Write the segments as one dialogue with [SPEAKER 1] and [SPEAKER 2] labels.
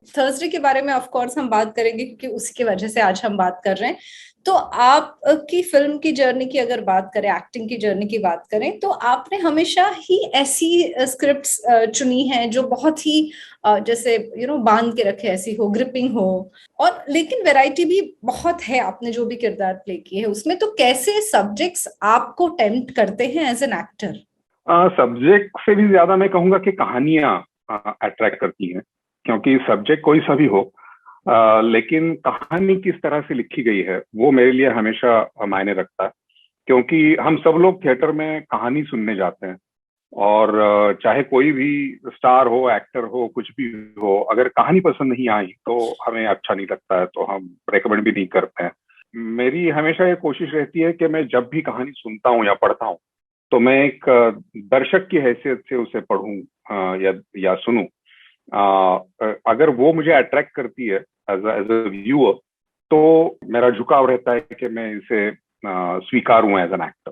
[SPEAKER 1] Thursday के बारे में ऑफ कोर्स हम बात करेंगे क्योंकि उसी की वजह से आज हम बात कर रहे हैं। तो आप की फिल्म की जर्नी की अगर बात करें, एक्टिंग की जर्नी की बात करें, तो आपने हमेशा ही ऐसी स्क्रिप्ट्स चुनी हैं जो बहुत ही जैसे बांध के रखे, ऐसी हो, ग्रिपिंग हो। और लेकिन वैरायटी भी बहुत है, आपने जो भी किरदार प्ले किए है उसमें। तो कैसे सब्जेक्ट्स आपको टेम्प्ट करते हैं एज एन एक्टर?
[SPEAKER 2] सब्जेक्ट से भी ज्यादा मैं कहूंगा कि कहानियां अट्रैक्ट करती हैं, क्योंकि सब्जेक्ट कोई सा भी हो, लेकिन कहानी किस तरह से लिखी गई है वो मेरे लिए हमेशा मायने रखता है। क्योंकि हम सब लोग थिएटर में कहानी सुनने जाते हैं, और चाहे कोई भी स्टार हो, एक्टर हो, कुछ भी हो, अगर कहानी पसंद नहीं आई तो हमें अच्छा नहीं लगता है, तो हम रेकमेंड भी नहीं करते हैं। मेरी हमेशा ये कोशिश रहती है कि मैं जब भी कहानी सुनता हूँ या पढ़ता हूँ तो मैं एक दर्शक की हैसियत से उसे पढूं या सुनूं। अगर वो मुझे अट्रैक्ट करती है एज अ व्यूअर, तो मेरा झुकाव रहता है कि मैं इसे स्वीकारूं एज एन एक्टर।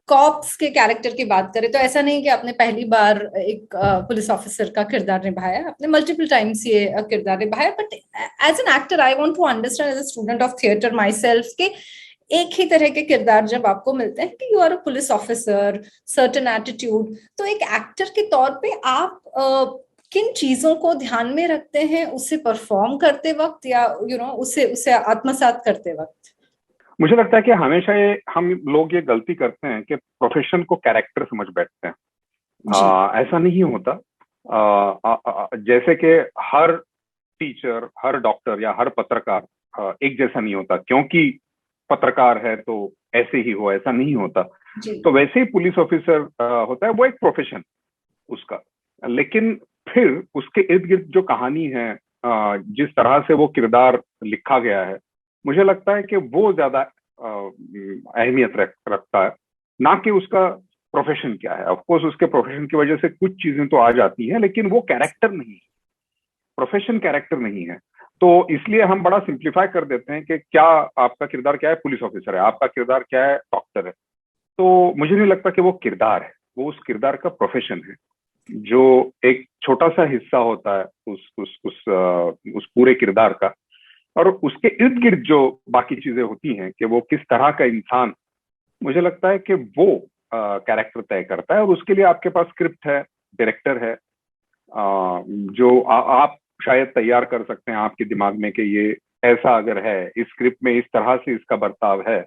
[SPEAKER 1] कॉप्स के कैरेक्टर की बात करें तो ऐसा नहीं कि आपने पहली बार एक पुलिस ऑफिसर का किरदार निभाया, आपने मल्टीपल टाइम्स ये किरदार निभाया। But as an actor I want to understand, as a student of theatre myself, के एक ही तरह के किरदार जब आपको मिलते हैं कि you are a police officer, certain attitude, तो एक एक्टर के तौर पे आप किन चीजों को ध्यान में रखते हैं उसे परफॉर्म करते वक्त, या उसे उसे आत्मसात करते वक्त?
[SPEAKER 2] मुझे लगता है कि हमेशा ये हम लोग ये गलती करते हैं कि प्रोफेशन को कैरेक्टर समझ बैठते हैं।
[SPEAKER 1] जी।
[SPEAKER 2] ऐसा नहीं होता। जैसे कि हर टीचर, हर डॉक्टर या हर पत्रकार एक जैसा नहीं होता, क्योंकि पत्रकार है तो ऐसे ही हो, ऐसा नहीं होता।
[SPEAKER 1] जी।
[SPEAKER 2] तो वैसे ही पुलिस ऑफिसर होता है, वो एक प्रोफेशन उसका। लेकिन फिर उसके इर्द गिर्द जो कहानी है, जिस तरह से वो किरदार लिखा गया है, मुझे लगता है कि वो ज्यादा अहमियत रखता है, ना कि उसका प्रोफेशन क्या है। ऑफ कोर्स उसके प्रोफेशन की वजह से कुछ चीजें तो आ जाती हैं, लेकिन वो कैरेक्टर नहीं है, प्रोफेशन कैरेक्टर नहीं है। तो इसलिए हम बड़ा सिंप्लीफाई कर देते हैं कि क्या आपका किरदार क्या है, पुलिस ऑफिसर है, आपका किरदार क्या है, डॉक्टर है। तो मुझे नहीं लगता कि वो किरदार है, वो उस किरदार का प्रोफेशन है, जो एक छोटा सा हिस्सा होता है उस पूरे किरदार का। और उसके इर्द गिर्द जो बाकी चीजें होती हैं कि वो किस तरह का इंसान, मुझे लगता है कि वो कैरेक्टर तय करता है। और उसके लिए आपके पास स्क्रिप्ट है, डायरेक्टर है, जो आप शायद तैयार कर सकते हैं आपके दिमाग में कि ये ऐसा अगर है, इस स्क्रिप्ट में इस तरह से इसका बर्ताव है,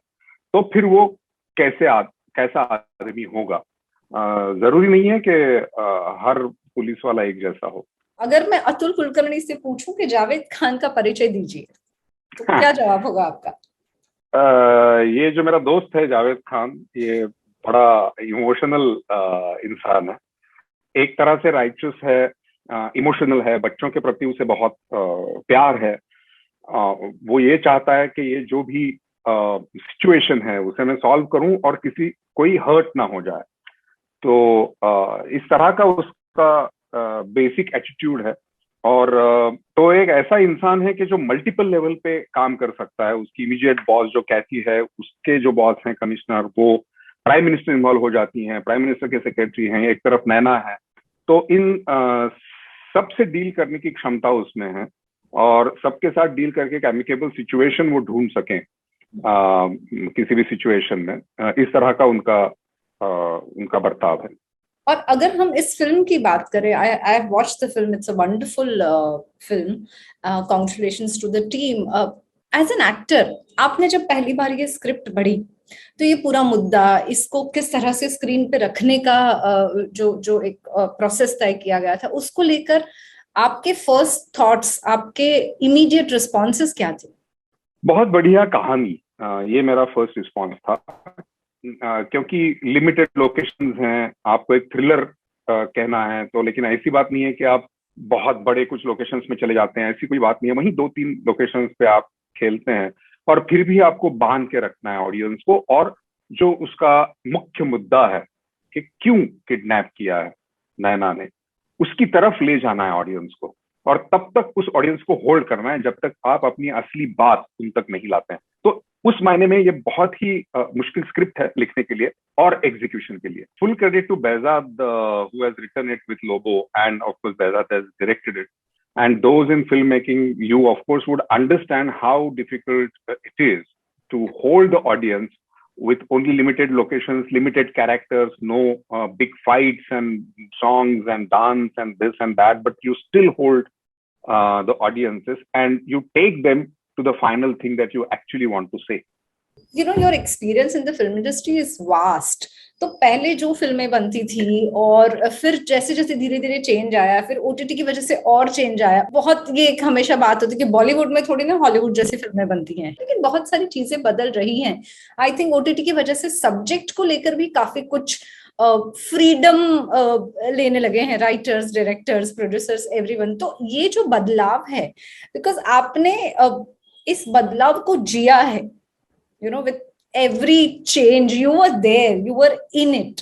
[SPEAKER 2] तो फिर वो कैसा आदमी होगा। जरूरी नहीं है कि हर पुलिस वाला एक जैसा हो।
[SPEAKER 1] अगर मैं अतुल कुलकर्णी से पूछूं कि जावेद खान का परिचय दीजिए, तो क्या जवाब होगा आपका?
[SPEAKER 2] ये जो मेरा दोस्त है जावेद खान, ये बड़ा इमोशनल इंसान है। एक तरह से राइचस है, इमोशनल है, बच्चों के प्रति उसे बहुत प्यार है। वो ये चाहता है कि ये जो भी सिचुएशन है उसे मैं सॉल्व करूं और कोई हर्ट ना हो जाए। तो इस तरह का उसका बेसिक एटीट्यूड है। और तो एक ऐसा इंसान है कि जो मल्टीपल लेवल पे काम कर सकता है। उसकी इमीडिएट बॉस जो कहती है, उसके जो बॉस हैं कमिश्नर, वो प्राइम मिनिस्टर इन्वॉल्व हो जाती हैं, प्राइम मिनिस्टर के सेक्रेटरी हैं, एक तरफ नैना है। तो इन सबसे डील करने की क्षमता उसमें है, और सबके साथ डील करके एक एमिकेबल सिचुएशन वो ढूंढ सकें किसी भी सिचुएशन में। इस तरह का उनका बर्ताव है।
[SPEAKER 1] और अगर हम इस फिल्म की बात करें, I watch the film, it's a wonderful film, congratulations to the team. As an actor, आपने जब पहली बार ये स्क्रिप्ट पढ़ी, तो ये पूरा मुद्दा, इसको किस तरह से स्क्रीन पे रखने का जो जो एक प्रोसेस तय किया गया था, उसको लेकर आपके फर्स्ट थॉट्स, आपके इमीडिएट रिस्पॉन्सेस क्या थे?
[SPEAKER 2] बहुत बढ़िया कहानी, ये मेरा फर्स्ट रिस्पॉन्स था। क्योंकि लिमिटेड लोकेशंस हैं, आपको एक थ्रिलर कहना है तो, लेकिन ऐसी बात नहीं है कि आप बहुत बड़े कुछ लोकेशंस में चले जाते हैं, ऐसी कोई बात नहीं है। वहीं दो तीन लोकेशंस पे आप खेलते हैं, और फिर भी आपको बांध के रखना है ऑडियंस को। और जो उसका मुख्य मुद्दा है कि क्यों किडनैप किया है नैना ने, उसकी तरफ ले जाना है ऑडियंस को, और तब तक उस ऑडियंस को होल्ड करना है जब तक आप अपनी असली बात उन तक नहीं लाते हैं। तो उस मायने में ये बहुत ही मुश्किल स्क्रिप्ट है लिखने के लिए और एग्जीक्यूशन के लिए। Full credit to Behzad who has written it with Lobo, and of course Behzad has directed it. And those in filmmaking, you of course would understand how difficult it is to hold the audience with only limited locations, limited characters, no big fights and songs and dance and this and that, but you still hold the audiences and you take them to the final thing that you actually want to say.
[SPEAKER 1] Your experience in the film industry is vast. तो पहले जो फिल्में बनती थी और फिर जैसे जैसे धीरे धीरे चेंज आया, फिर ओटीटी की वजह से और चेंज आया बहुत। ये एक हमेशा बात होती है कि बॉलीवुड में थोड़ी ना हॉलीवुड जैसी फिल्में बनती हैं, लेकिन बहुत सारी चीजें बदल रही हैं। आई थिंक ओटीटी की वजह से सब्जेक्ट को लेकर भी काफी कुछ फ्रीडम लेने लगे हैं राइटर्स, डायरेक्टर्स, प्रोड्यूसर्स, एवरीवन। तो ये जो बदलाव है, बिकॉज आपने इस बदलाव को जिया है, with every change you were there, you were in it.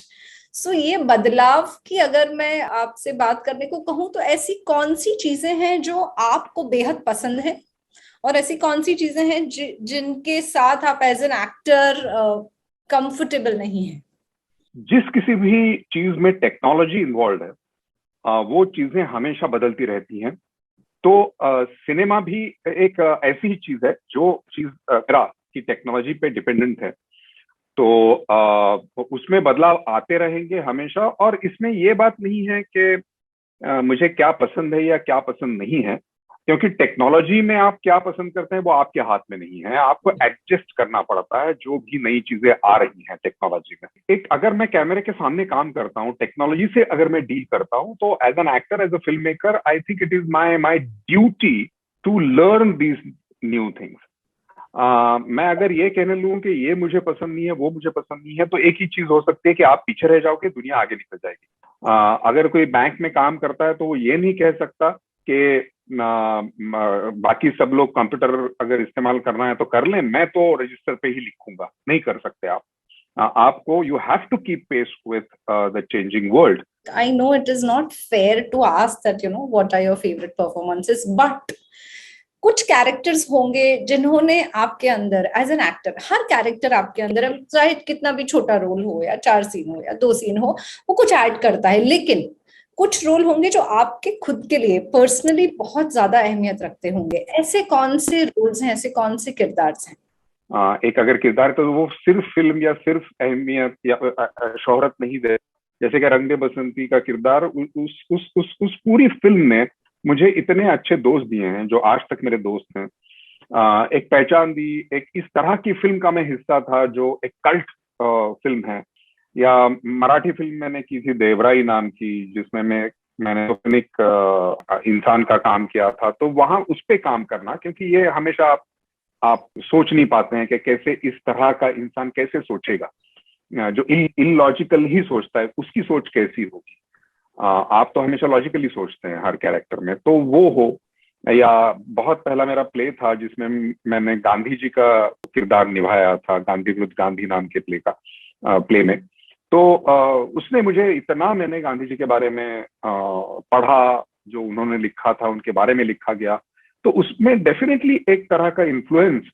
[SPEAKER 1] So ये बदलाव की अगर मैं आपसे बात करने को कहूँ तो ऐसी कौन सी चीजें हैं जो आपको बेहद पसंद है और ऐसी कौन सी चीजें हैं जिनके साथ आप एज एन एक्टर कंफर्टेबल नहीं है?
[SPEAKER 2] जिस किसी भी चीज में टेक्नोलॉजी इन्वॉल्व है वो चीजें हमेशा बदलती रहती हैं। तो सिनेमा भी एक ऐसी ही चीज है जो चीज की टेक्नोलॉजी पे डिपेंडेंट है। तो उसमें बदलाव आते रहेंगे हमेशा। और इसमें ये बात नहीं है कि मुझे क्या पसंद है या क्या पसंद नहीं है, क्योंकि टेक्नोलॉजी में आप क्या पसंद करते हैं वो आपके हाथ में नहीं है। आपको एडजस्ट करना पड़ता है जो भी नई चीजें आ रही हैं टेक्नोलॉजी में। अगर मैं कैमरे के सामने काम करता हूँ, टेक्नोलॉजी से अगर मैं डील करता हूँ, तो as an actor, as a film maker, I think it is my duty to learn these new things. मैं अगर ये कहने लूं कि ये मुझे पसंद नहीं है, वो मुझे पसंद नहीं है, तो एक ही चीज हो सकती है कि आप पीछे रह जाओगे, दुनिया आगे निकल जाएगी। अगर कोई बैंक में काम करता है तो वो ये नहीं कह सकता कि बाकी सब लोग कंप्यूटर अगर इस्तेमाल करना है तो कर लें, मैं तो रजिस्टर पे ही लिखूंगा। नहीं कर सकते आप। आपको you have to keep pace with the changing world.
[SPEAKER 1] I know it is not fair to ask that, what are your favorite performances, but कुछ कैरेक्टर्स होंगे जिन्होंने आपके अंदर एज एन एक्टर, हर कैरेक्टर आपके अंदर, चाहे कितना भी छोटा रोल हो या 4 सीन हो या 2 सीन हो, वो कुछ ऐड करता है। लेकिन कुछ रोल होंगे जो आपके खुद के लिए पर्सनली बहुत ज्यादा अहमियत रखते होंगे। ऐसे कौन से रोल्स हैं, ऐसे कौन से किरदार हैं?
[SPEAKER 2] एक अगर किरदार तो वो सिर्फ फिल्म या सिर्फ अहमियत या शोहरत नहीं दे। जैसे कि रंग दे बसंती का किरदार उस पूरी फिल्म ने मुझे इतने अच्छे दोस्त दिए हैं जो आज तक मेरे दोस्त हैं। एक पहचान दी, एक इस तरह की फिल्म का मैं हिस्सा था जो एक कल्ट फिल्म है। या मराठी फिल्म मैंने की थी देवराई नाम की, जिसमें मैंने एक इंसान का काम किया था। तो वहां उस पे काम करना, क्योंकि ये हमेशा आप सोच नहीं पाते हैं कि कैसे इस तरह का इंसान कैसे सोचेगा। जो इलॉजिकल ही सोचता है उसकी सोच कैसी होगी। आप तो हमेशा लॉजिकली सोचते हैं हर कैरेक्टर में। तो वो हो, या बहुत पहला मेरा प्ले था जिसमें मैंने गांधी जी का किरदार निभाया था, गांधी विरुद्ध गांधी नाम के प्ले में। तो उसने मुझे इतना, मैंने गांधी जी के बारे में पढ़ा, जो उन्होंने लिखा था उनके बारे में लिखा गया, तो उसमें डेफिनेटली एक तरह का इन्फ्लुएंस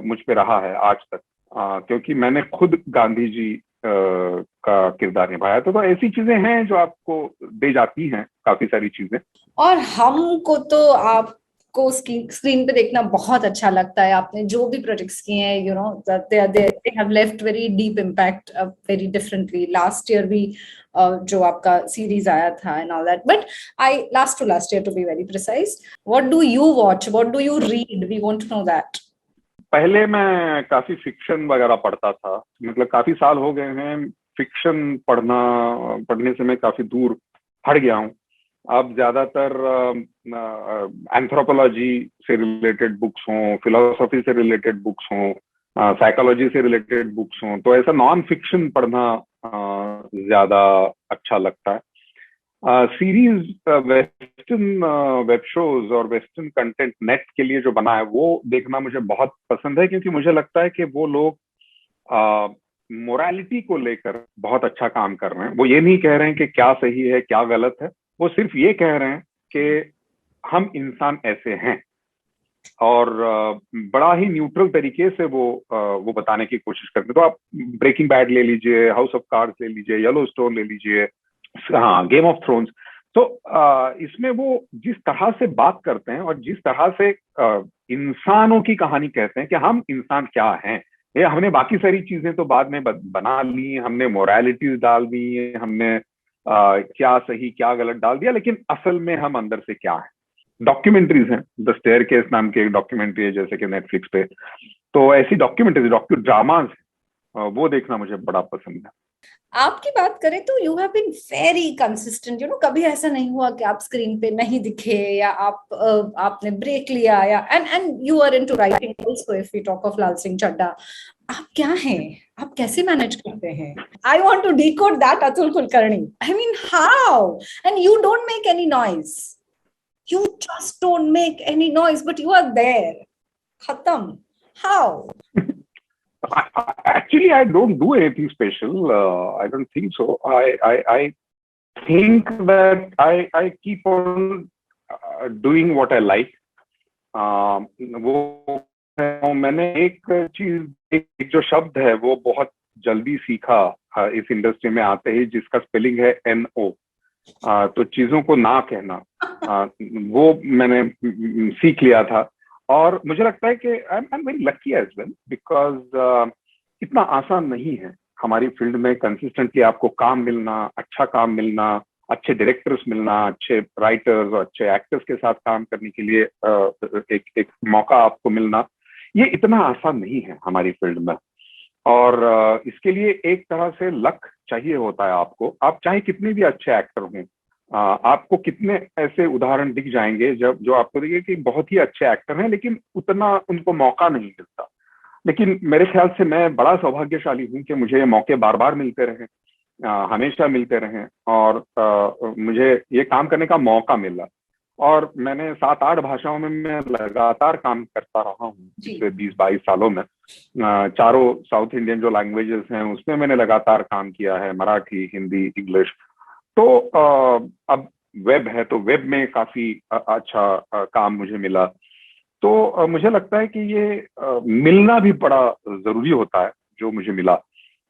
[SPEAKER 2] मुझ पे रहा है आज तक, क्योंकि मैंने खुद गांधी जी का किरदार निभाया। तो ऐसी चीजें हैं जो आपको दे जाती हैं काफी सारी चीजें।
[SPEAKER 1] और हमको तो आपको स्क्रीन पे देखना बहुत अच्छा लगता है। आपने जो भी प्रोजेक्ट्स किए हैं, they have left very deep impact very differently. Last year भी जो आपका सीरीज आया था and all that, but last year to be very precise, what do you watch, what do you read? We want to know that.
[SPEAKER 2] पहले मैं काफी fiction वगैरह पढ़ता था, मतलब काफी साल हो गए हैं फिक्शन पढ़ने से मैं काफी दूर हट गया हूँ। अब ज्यादातर एंथ्रोपोलॉजी से रिलेटेड बुक्स हों, फिलोसफी से रिलेटेड बुक्स हों, साइकोलॉजी से रिलेटेड बुक्स हों, तो ऐसा नॉन फिक्शन पढ़ना ज्यादा अच्छा लगता है। सीरीज, वेस्टर्न वेब शोज और वेस्टर्न कंटेंट नेट के लिए जो बना है वो देखना मुझे बहुत पसंद है, क्योंकि मुझे लगता है कि वो लोग मोरालिटी को लेकर बहुत अच्छा काम कर रहे हैं। वो ये नहीं कह रहे हैं कि क्या सही है क्या गलत है, वो सिर्फ ये कह रहे हैं कि हम इंसान ऐसे हैं, और बड़ा ही न्यूट्रल तरीके से वो बताने की कोशिश करते हैं। तो आप ब्रेकिंग बैड ले लीजिए, हाउस ऑफ कार्ड्स ले लीजिए, येलोस्टोन ले लीजिए, हाँ, गेम ऑफ थ्रोन्स, तो इसमें वो जिस तरह से बात करते हैं और जिस तरह से इंसानों की कहानी कहते हैं कि हम इंसान क्या हैं, ये हमने बाकी सारी चीजें तो बाद में बना ली, हमने मोरालिटीज डाल दी, हमने क्या सही क्या गलत डाल दिया, लेकिन असल में हम अंदर से क्या है। डॉक्यूमेंट्रीज हैं, द स्टेयरकेस नाम की एक डॉक्यूमेंट्री है जैसे कि नेटफ्लिक्स पे, तो ऐसी डॉक्यूमेंट्रीज ड्रामाज वो देखना मुझे बड़ा पसंद है।
[SPEAKER 1] आपकी बात करें तो you have been very consistent, you know, कभी ऐसा नहीं हुआ कि आप स्क्रीन पे नहीं दिखे या आपने ब्रेक लिया, या and you are into writing also, if we talk of Laal Singh Chaddha. आप क्या हैं, आप कैसे मैनेज करते हैं? I want to decode that, Atul Kulkarni. I mean how? And you don't make any noise, you just don't make any noise, but you are there, खत्म। How?
[SPEAKER 2] Actually, I don't do anything special. I don't think so. I think that I keep on doing what I like. वो मैंने एक चीज, एक जो शब्द है वो बहुत जल्दी सीखा इस इंडस्ट्री में आते ही, जिसका स्पेलिंग है NO। तो चीजों को ना कहना, वो मैंने सीख लिया था। और मुझे लगता है कि I am very lucky as well, because इतना आसान नहीं है हमारी फील्ड में कंसिस्टेंटली आपको काम मिलना, अच्छा काम मिलना, अच्छे डायरेक्टर्स मिलना, अच्छे राइटर्स और अच्छे एक्टर्स के साथ काम करने के लिए एक मौका आपको मिलना, ये इतना आसान नहीं है हमारी फील्ड में। और इसके लिए एक तरह से लक चाहिए होता है आपको। आप चाहे कितने भी अच्छे एक्टर हों, आपको कितने ऐसे उदाहरण दिख जाएंगे जब जो आपको दिखे कि बहुत ही अच्छे एक्टर हैं लेकिन उतना उनको मौका नहीं मिलता। लेकिन मेरे ख्याल से मैं बड़ा सौभाग्यशाली हूं कि मुझे ये मौके बार बार मिलते रहे, हमेशा मिलते रहे, और मुझे ये काम करने का मौका मिला। और मैंने 7-8 भाषाओं में मैं लगातार काम करता रहा हूँ पिछले 20-22 सालों में। चारों साउथ इंडियन जो लैंग्वेजेस हैं उसमें मैंने लगातार काम किया है, मराठी, हिंदी, इंग्लिश। तो अब वेब है तो वेब में काफी अच्छा काम मुझे मिला। तो मुझे लगता है कि ये मिलना भी बड़ा जरूरी होता है जो मुझे मिला।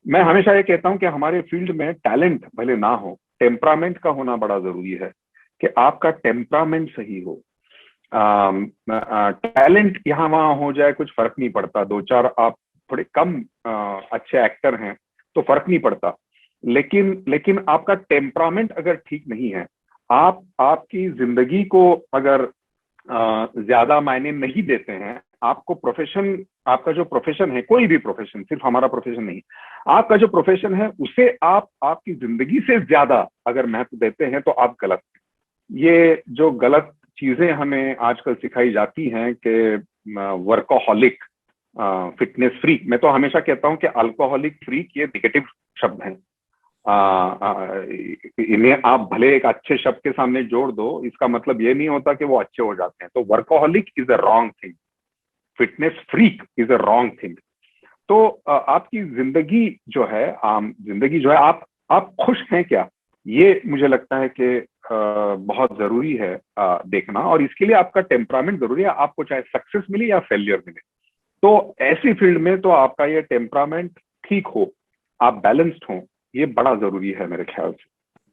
[SPEAKER 2] मैं हमेशा ये कहता हूँ कि हमारे फील्ड में टैलेंट भले ना हो, टेम्परामेंट का होना बड़ा जरूरी है, कि आपका टेम्परामेंट सही हो। टैलेंट यहाँ वहां हो जाए कुछ फर्क नहीं पड़ता, 2-4 आप थोड़े कम अच्छे एक्टर हैं तो फर्क नहीं पड़ता, लेकिन आपका टेम्परामेंट अगर ठीक नहीं है, आपकी जिंदगी को अगर ज्यादा मायने नहीं देते हैं, आपको प्रोफेशन, आपका जो प्रोफेशन है, कोई भी प्रोफेशन, सिर्फ हमारा प्रोफेशन नहीं, आपका जो प्रोफेशन है उसे आप आपकी जिंदगी से ज्यादा अगर महत्व देते हैं तो आप गलत हैं। ये जो गलत चीजें हमें आजकल सिखाई जाती हैं कि वर्कोहॉलिक, फिटनेस फ्रीक, मैं तो हमेशा कहता हूं कि अल्कोहलिक फ्रीक ये निगेटिव शब्द हैं। इन्हें आप भले एक अच्छे शब्द के सामने जोड़ दो, इसका मतलब ये नहीं होता कि वो अच्छे हो जाते हैं। तो workaholic is a wrong thing, fitness freak is a wrong thing. तो आपकी जिंदगी जो है, आम जिंदगी जो है, आप खुश हैं क्या, ये मुझे लगता है कि बहुत जरूरी है देखना। और इसके लिए आपका टेम्परामेंट जरूरी है, आपको चाहे सक्सेस मिले या फेलियर मिले। तो ऐसी फील्ड में तो आपका ये टेम्परामेंट ठीक हो, आप बैलेंस्ड हो, ये बड़ा जरूरी है मेरे ख्याल से।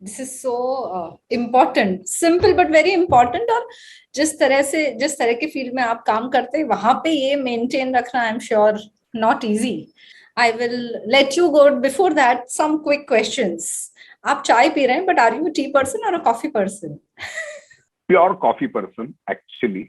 [SPEAKER 1] This is so important, simple but very important. और जिस तरह के फील्ड में आप काम करते हैं वहां पे ये मेंटेन रखना, I am sure not easy. I will let you go, before that some quick questions. आप चाय पी रहे हैं, but are you tea person और a coffee person?
[SPEAKER 2] Pure coffee person actually,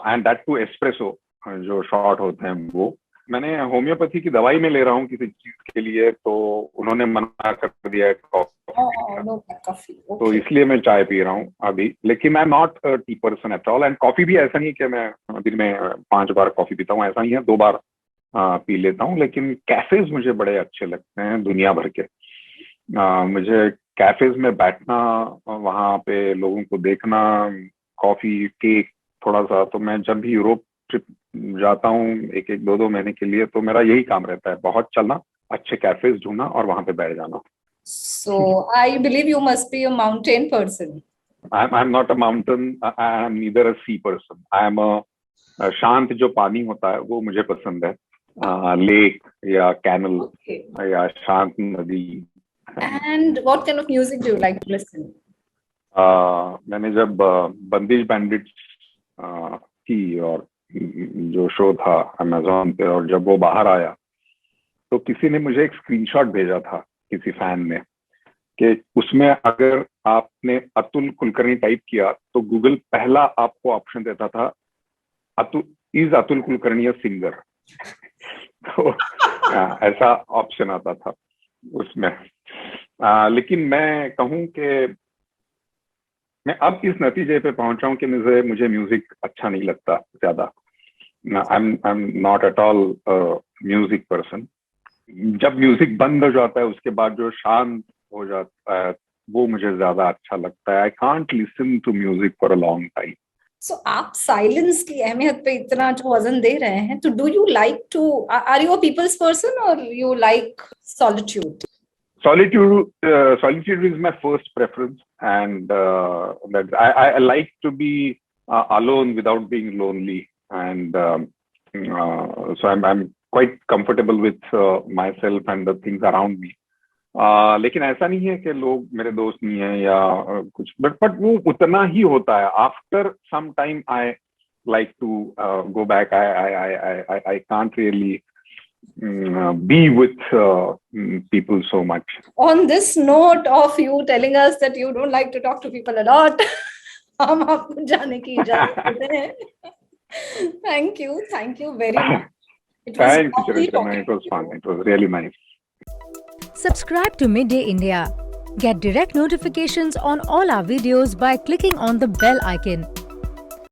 [SPEAKER 2] and that too espresso, जो short होते हैं वो। मैंने होम्योपैथी की दवाई में ले रहा हूँ किसी चीज के लिए, तो उन्होंने मना कर दिया है कॉफी, तो इसलिए मैं चाय पी रहा हूँ अभी। लेकिन I am not tea person at all. And coffee भी ऐसा नहीं कि मैं दिन में 5 बार कॉफी पीता हूँ, ऐसा नहीं है, 2 बार पी लेता हूँ। लेकिन कैफेज मुझे बड़े अच्छे लगते हैं दुनिया भर के। मुझे कैफेज में बैठना, वहां पे लोगों को देखना, कॉफी, केक, थोड़ा सा, तो मैं जब भी यूरोप ट्रिप जाता हूँ 1-2 महीने के लिए, तो मेरा यही काम रहता है, बहुत चलना, अच्छे कैफेज ढूंढना और वहां पे बैठ जाना।
[SPEAKER 1] So I believe you must be a mountain person.
[SPEAKER 2] I'm not a mountain. I am neither a sea person. I am a शांत जो पानी होता है वो मुझे पसंद है, लेक या कैनल, या शांत नदी।
[SPEAKER 1] And what kind of music do you like to listen?
[SPEAKER 2] मैंने जब बंदिश बैंडिट्स की और जो शो था अमेज़न पे, और जब वो बाहर आया तो किसी ने मुझे एक स्क्रीनशॉट भेजा था, किसी फैन ने, कि उसमें अगर आपने अतुल कुलकर्णी टाइप किया तो गूगल पहला आपको ऑप्शन देता था, अतुल कुलकर्णी अ सिंगर। तो ऐसा ऑप्शन आता था उसमें। लेकिन मैं कहूँ कि मैं अब इस नतीजे पे पहुंचा हूँ कि मुझे म्यूजिक अच्छा नहीं लगता ज्यादा। I am not at all music person. जब म्यूजिक बंद हो जाता है उसके बाद जो शांत हो जाता है वो मुझे ज्यादा अच्छा लगता है। I can't listen to music for a long time.
[SPEAKER 1] So आप साइलेंस की अहमियत पे इतना जो वजन दे रहे हैं, तो do you like to, are you a people's person और you like solitude?
[SPEAKER 2] Solitude is my first preference, and that I like to be alone without being lonely, and so I'm quite comfortable with myself and the things around me. लेकिन ऐसा नहीं है कि लोग मेरे दोस्त नहीं है या कुछ, बट वो उतना ही होता है। After some time I like to go back. I can't really be with people so much.
[SPEAKER 1] On this note of you telling us that you don't like to talk to people a lot, हम आपको जाने की इजाजत देते हैं। Thank you very much. It was
[SPEAKER 2] Thank you,
[SPEAKER 1] lovely
[SPEAKER 2] Charishma.
[SPEAKER 1] talking
[SPEAKER 2] It was
[SPEAKER 1] to
[SPEAKER 2] fun.
[SPEAKER 1] you.
[SPEAKER 2] It was really nice.
[SPEAKER 3] Subscribe to Midday India. Get direct notifications on all our videos by clicking on the bell icon.